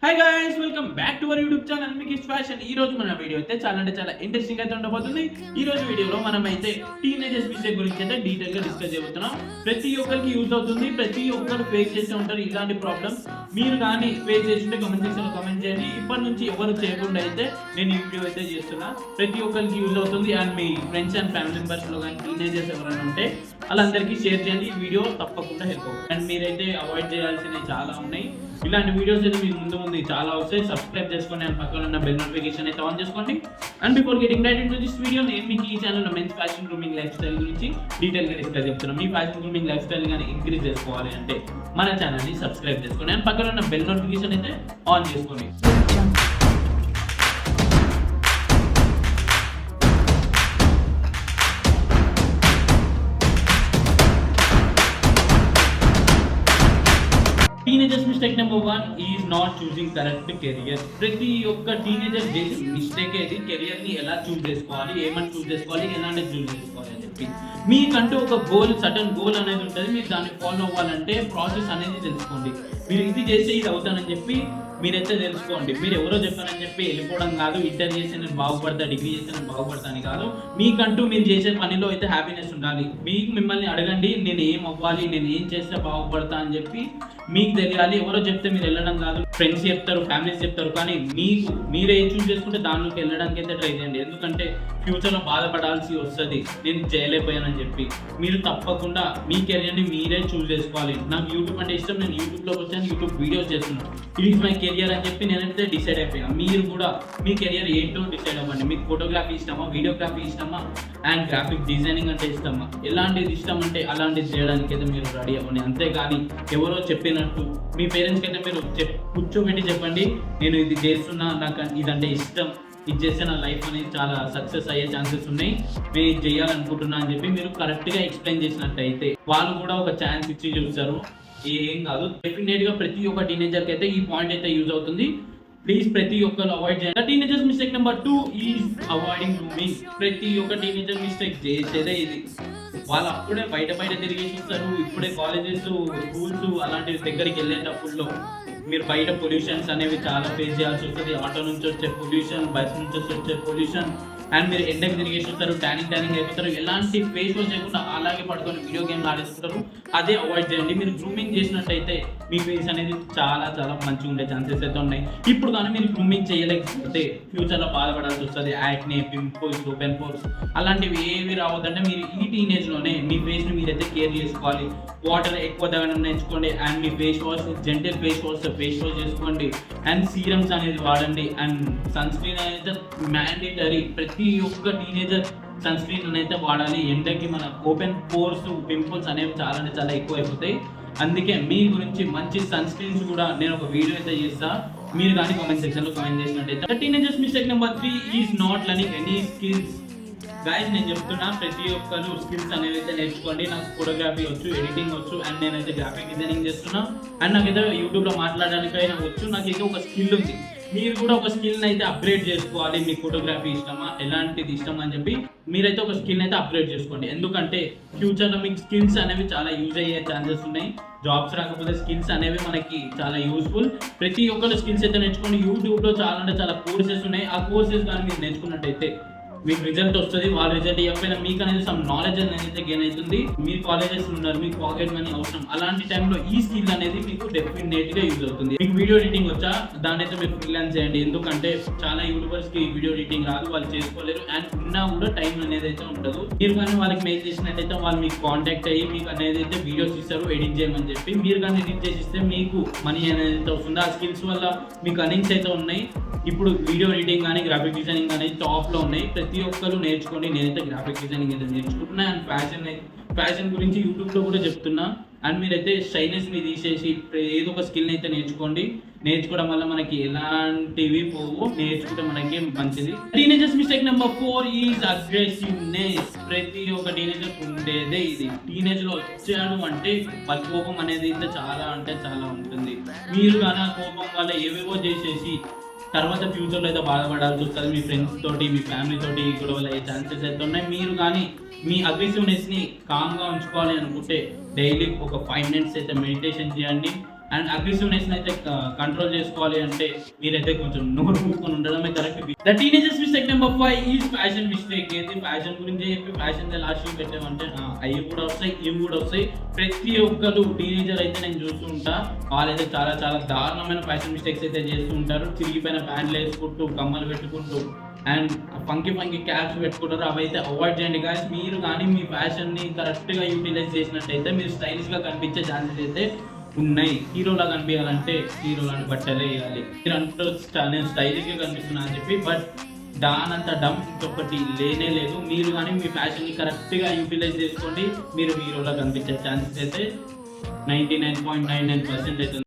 Hi guys, welcome back to our YouTube channel Mickey's fashion. ఈ రోజు మన video అయితే చాలా ఇంట్రెస్టింగ్ అయితే ఉండబోతుంది. ఈ రోజు వీడియోలో మనం అయితే టీనేజర్స్ మిస్టేక్ గురించి అయితే డీటెయిల్ గా డిస్కస్ చేయబోతున్నాం. ప్రతి ఒక్కరికి యూజ్ అవుతుంది, ప్రతి ఒక్కరు ఫేస్ చేస్తూ ఉంటారు ఇలాంటి ప్రాబ్లమ్స్. మీరు కానీ ఫేస్ చేస్తుంటే కామెంట్ సెక్షన్ లో కామెంట్ చేయండి. ఇప్పటి నుంచి ఎవరు చేయకుండా అయితే నేను ఈ వీడియో అయితే చేస్తున్నా. ప్రతి ఒక్కరికి యూజ్ అవుతుంది. And me friends and family members లో కానీ టీనేజర్స్ ఎవరైనా ఉంటే వాళ్ళందరికీ షేర్ చేయండి. ఈ వీడియో తప్పకుండా హెల్ప్ అవుతుంది. అండ్ మీరైతే అవాయిడ్ చేయాల్సినవి చాలా ఉన్నాయి. ఇలాంటి వీడియోస్ అయితే మీకు ముందు చాలా వస్తాయి. సబ్స్క్రైబ్ చేసుకోండి అండ్ పక్కన ఉన్న బెల్ నోటిఫికేషన్ అయితే ఆన్ చేసుకోండి. And before getting right into this video, నేను మీకు ఈ ఛానల్లో men's fashion grooming lifestyle గురించి డీటెయిల్ గా డిస్కస్ చెప్తున్నాను. మీ ఫ్యాషన్ గ్రూమింగ్ లైఫ్ స్టైల్ కానీ ఇంక్రీజ్ చేసుకోవాలి అంటే మన ఛానల్ని సబ్స్క్రైబ్ చేసుకోండి అండ్ పక్కన ఉన్న బెల్ నోటిఫికేషన్ అయితే ఆన్ చేసుకోండి. Teenagers mistake number 1 is not choosing correct career. ప్రతి ఒక్క టీనేజర్ చేసే మిస్టేక్ ఏది, కెరియర్ ని ఎలా చూస్ చేసుకోవాలి, ఏమని చూస్ చేసుకోవాలి, ఎలాంటి చూస్ చేసుకోవాలి అని చెప్పి. మీకంటూ ఒక గోల్, సటన్ గోల్ అనేది ఉంటుంది. మీరు దాన్ని ఫాలో అవ్వాలంటే ప్రాసెస్ అనేది తెలుసుకోండి. మీరు ఇది చేస్తే ఇది అవుతానని చెప్పి మీరైతే తెలుసుకోండి. మీరు ఎవరో చెప్పారని చెప్పి వెళ్ళిపోవడం కాదు. ఇంటర్ చేసి నేను బాగుపడతా, డిగ్రీ చేసి నేను బాగుపడతా అని కాదు. మీకంటూ మీరు చేసే పనిలో అయితే హ్యాపీనెస్ ఉండాలి. మీకు మిమ్మల్ని అడగండి, నేను ఏం అవ్వాలి, నేను ఏం చేస్తే బాగుపడతా అని చెప్పి మీకు తెలియాలి. ఎవరో చెప్తే మీరు వెళ్ళడం కాదు. ఫ్రెండ్స్ చెప్తారు, ఫ్యామిలీస్ చెప్తారు, కానీ మీరే చూస్ చేసుకుంటే దానిలోకి వెళ్ళడానికి అయితే ట్రై చేయండి. ఎందుకంటే ఫ్యూచర్లో బాధపడాల్సి వస్తుంది నేను చేయలేకపోయానని చెప్పి. మీరు తప్పకుండా మీ కెరియర్ని మీరే చూస్ చేసుకోవాలి. నాకు యూట్యూబ్ అంటే ఇష్టం, నేను యూట్యూబ్లోకి వచ్చాను, యూట్యూబ్ వీడియోస్ చేస్తున్నాను, ఇట్ ఈస్ మై కెరియర్ అని చెప్పి నేనైతే డిసైడ్ అయిపోయాను. మీరు కూడా మీ కెరియర్ ఏంటో డిసైడ్ అవ్వండి. మీకు ఫోటోగ్రఫీ ఇష్టమా, వీడియోగ్రఫీ ఇష్టమా, అండ్ గ్రాఫిక్ డిజైనింగ్ అంటే ఇష్టమా, ఎలాంటిది ఇష్టం అంటే అలాంటిది చేయడానికి అయితే మీరు రెడీ అవ్వండి. అంతేగాని ఎవరో చెప్పినట్టు మీ పేరెంట్స్కి అయితే మీరు కూర్చోబెట్టి చెప్పండి, నేను ఇది చేస్తున్నా, నాకు ఇదంటే ఇష్టం, ఇది చేస్తే నా లైఫ్ అనేది చాలా సక్సెస్ అయ్యే ఛాన్సెస్ ఉన్నాయి, నేను ఇది చేయాలనుకుంటున్నా అని చెప్పి మీరు కరెక్ట్గా ఎక్స్ప్లెయిన్ చేసినట్టయితే వాళ్ళు కూడా ఒక ఛాన్స్ ఇచ్చి చూస్తారు. ఏం కాదు, డెఫినెట్గా ప్రతి ఒక్క టీనేజర్కి అయితే ఈ పాయింట్ అయితే యూజ్ అవుతుంది. ప్లీజ్ ప్రతి ఒక్కరు అవాయిడ్ చేయండి. Teenagers mistake number 2 is avoiding grooming. ప్రతి ఒక్క టీనేజర్ మిస్టేక్ చేసేదే ఇది. వాళ్ళు అప్పుడే బయట తిరిగేసి వస్తారు. ఇప్పుడే కాలేజెస్, స్కూల్స్ అలాంటి దగ్గరికి వెళ్ళేటప్పుడు మీరు బయట పొల్యూషన్స్ అనేవి చాలా ఫేస్ చేయాల్సి వస్తుంది. ఆటో నుంచి వచ్చే పొల్యూషన్, బస్ నుంచి వచ్చే పొల్యూషన్, అండ్ మీరు ఎండకి తిరిగేసి వస్తారు, ట్యానింగ్ అయిపోతారు. ఎలాంటి ఫేస్ వాష్ చేయకుండా అలాగే పడుకొని వీడియో గేమ్ ఆడేసుకుంటారు. అదే అవాయిడ్ చేయండి. మీరు గ్రూమింగ్ చేసినట్టయితే మీ ఫేస్ అనేది చాలా మంచిగా ఉండే ఛాన్సెస్ అయితే ఉన్నాయి. ఇప్పుడు కానీ మీరు గ్రూమింగ్ చేయలేకపోతే ఫ్యూచర్లో బాధపడాల్సి వస్తుంది. యాక్నే, పింపుల్స్, ఓపెన్ పోర్స్ అలాంటివి ఏవి రావద్దంటే మీరు ఈ టీనేజ్లోనే మీ ఫేస్ని మీరైతే కేర్ చేసుకోవాలి. వాటర్ ఎక్కువ తాగడం నేర్చుకోండి. And me face wash, gentle face wash చేసుకోండి. అండ్ సీరమ్స్ అనేది వాడండి. అండ్ సన్ స్క్రీన్ అనేది మ్యాండేటరీ. ప్రతి ఒక్క టీనేజర్ సన్ స్క్రీన్ అయితే వాడాలి. ఎండకి మన ఓపెన్ పోర్స్, పింపుల్స్ అనేవి చాలా ఎక్కువ అయిపోతాయి. అందుకే మీ గురించి మంచి సన్ స్క్రీన్స్ కూడా నేను ఒక వీడియో అయితే చేస్తా. మీరు కానీ కామెంట్ సెక్షన్లో కామెంట్ చేసినట్టయితే. Teenagers mistake number 3 is not learning any skills. Guys, నేను చెప్తున్నా ప్రతి ఒక్కరు స్కిల్స్ అనేవి అయితే నేర్చుకోండి. నాకు ఫోటోగ్రఫీ వచ్చు, ఎడిటింగ్ వచ్చు, అండ్ నేనైతే గ్రాఫిక్ డిజైనింగ్ చేస్తున్నా. అండ్ నాకైతే యూట్యూబ్లో మాట్లాడడానికైనా వచ్చు. నాకైతే ఒక స్కిల్ ఉంది. మీరు కూడా ఒక స్కిల్ని అయితే అప్గ్రేడ్ చేసుకోవాలి. మీకు ఫోటోగ్రఫీ ఇష్టమా, ఎలాంటిది ఇష్టం అని చెప్పి మీరైతే ఒక స్కిల్ని అయితే అప్గ్రేడ్ చేసుకోండి. ఎందుకంటే ఫ్యూచర్లో మీకు స్కిల్స్ అనేవి చాలా యూజ్ అయ్యే ఛాన్సెస్ ఉన్నాయి. జాబ్స్ రాకపోతే స్కిల్స్ అనేవి మనకి చాలా యూస్ఫుల్. ప్రతి ఒక్కరు స్కిల్స్ అయితే నేర్చుకోండి. యూట్యూబ్లో చాలా కోర్సెస్ ఉన్నాయి. ఆ కోర్సెస్ కానీ మీరు నేర్చుకున్నట్టయితే మీకు రిజల్ట్ వస్తుంది. వాళ్ళ రిజల్ట్ ఇవ్వకపోయినా మీకు అనేది సమ్ నాలెడ్జ్ అనేది గెయిన్ అవుతుంది. మీరు కాలేజెస్ ఉన్నారు, మీకు పాకెట్ మనీ అవసరం, అలాంటి టైంలో ఈ స్కిల్ అనేది మీకు డెఫినెట్గా యూజ్ అవుతుంది. మీకు వీడియో ఎడిటింగ్ వచ్చా, దాని అయితే మీరు ఫ్రీలాన్స్ చేయండి. ఎందుకంటే చాలా యూట్యూబర్స్కి వీడియో ఎడిటింగ్ రాదు, వాళ్ళు చేసుకోలేరు. అండ్ ఉన్నా కూడా టైం అనేది అయితే ఉండదు. మీరు కానీ వాళ్ళకి మెయిల్ చేసినట్టయితే వాళ్ళు మీకు కాంటాక్ట్ అయ్యి మీకు అనేది అయితే వీడియోస్ ఇస్తారు ఎడిట్ చేయమని చెప్పి. మీరు కానీ ఎడిట్ చేసి ఇస్తే మీకు మనీ అనేది అయితే వస్తుంది. ఆ స్కిల్స్ వల్ల మీకు అర్నింగ్స్ అయితే ఉన్నాయి. ఇప్పుడు వీడియో ఎడిటింగ్ కానీ గ్రాఫిక్ డిజైనింగ్ అనేది టాప్లో ఉన్నాయి. ప్రతి ఒక్కరు నేర్చుకోండి. నేనైతే గ్రాఫిక్ డిజైనింగ్ అయితే నేర్చుకుంటున్నా. అండ్ ఫ్యాషన్ గురించి యూట్యూబ్లో కూడా చెప్తున్నా. అండ్ మీరైతే షైనెస్ని తీసేసి ఏదో ఒక స్కిల్ని అయితే నేర్చుకోండి. నేర్చుకోవడం వల్ల మనకి ఎలాంటివి పోవు, నేర్చుకుంటే మనకి మంచిది. Teenagers mistake number 4 is aggressiveness. ప్రతి ఒక్క టీనేజర్ ఉండేదే ఇది. టీనేజ్లో వచ్చాడు అంటే వాళ్ళ కోపం అనేది అయితే చాలా ఉంటుంది. మీరు కానీ ఆ కోపం వల్ల ఏవేవో చేసేసి తర్వాత ఫ్యూచర్లో అయితే బాధపడాల్సి వస్తుంది. మీ ఫ్రెండ్స్ తోటి, మీ ఫ్యామిలీ తోటి గొడవలు అయ్యే ఛాన్సెస్ అయితే ఉన్నాయి. మీరు కానీ మీ అగ్రెసివ్నెస్ని కామ్గా ఉంచుకోవాలి అనుకుంటే డైలీ ఒక 5 minutes అయితే మెడిటేషన్ చేయండి. అండ్ అగ్రెసివ్నెస్ అయితే కంట్రోల్ చేసుకోవాలి అంటే మీరైతే కొంచెం నోరు మూసుకొని ఉండడమే correct. The teenagers mistake number 5 is fashion mistake. ఏంటి ఫ్యాషన్ గురించి చెప్పి ఫ్యాషన్ లాస్ట్ పెట్టామంటే అవి కూడా వస్తాయి, ఇవి కూడా వస్తాయి. ప్రతి ఒక్కరు టీనేజర్ అయితే నేను చూస్తూ ఉంటా, వాళ్ళైతే చాలా చాలా దారుణమైన ఫ్యాషన్ మిస్టేక్స్ అయితే చేస్తూ ఉంటారు. చిరిగిపోయిన ప్యాంట్లు వేసుకుంటూ, కమ్మలు పెట్టుకుంటూ అండ్ ఫంకీ క్యాప్స్ పెట్టుకుంటారు. అవైతే అవాయిడ్ చేయండి గాయస్. మీరు కానీ మీ ఫ్యాషన్ని కరెక్ట్గా యూటిలైజ్ చేసినట్టయితే మీరు స్టైలిష్గా కనిపించే ఛాన్సెస్ అయితే ఉన్నాయి. హీరోలా కనిపించాలంటే హీరోలాంటి బట్టలే వేయాలి. మీరు అంటారు నేను స్టైలిష్గా కనిపిస్తున్నా అని చెప్పి, బట్ దానంత డమ్ ఇంకొకటి లేనే లేదు. మీరు కానీ మీ ఫ్యాషన్ని కరెక్ట్గా యూటిలైజ్ చేసుకోండి, మీరు హీరోలా కనిపించే ఛాన్సెస్ అయితే 99.99% అయితే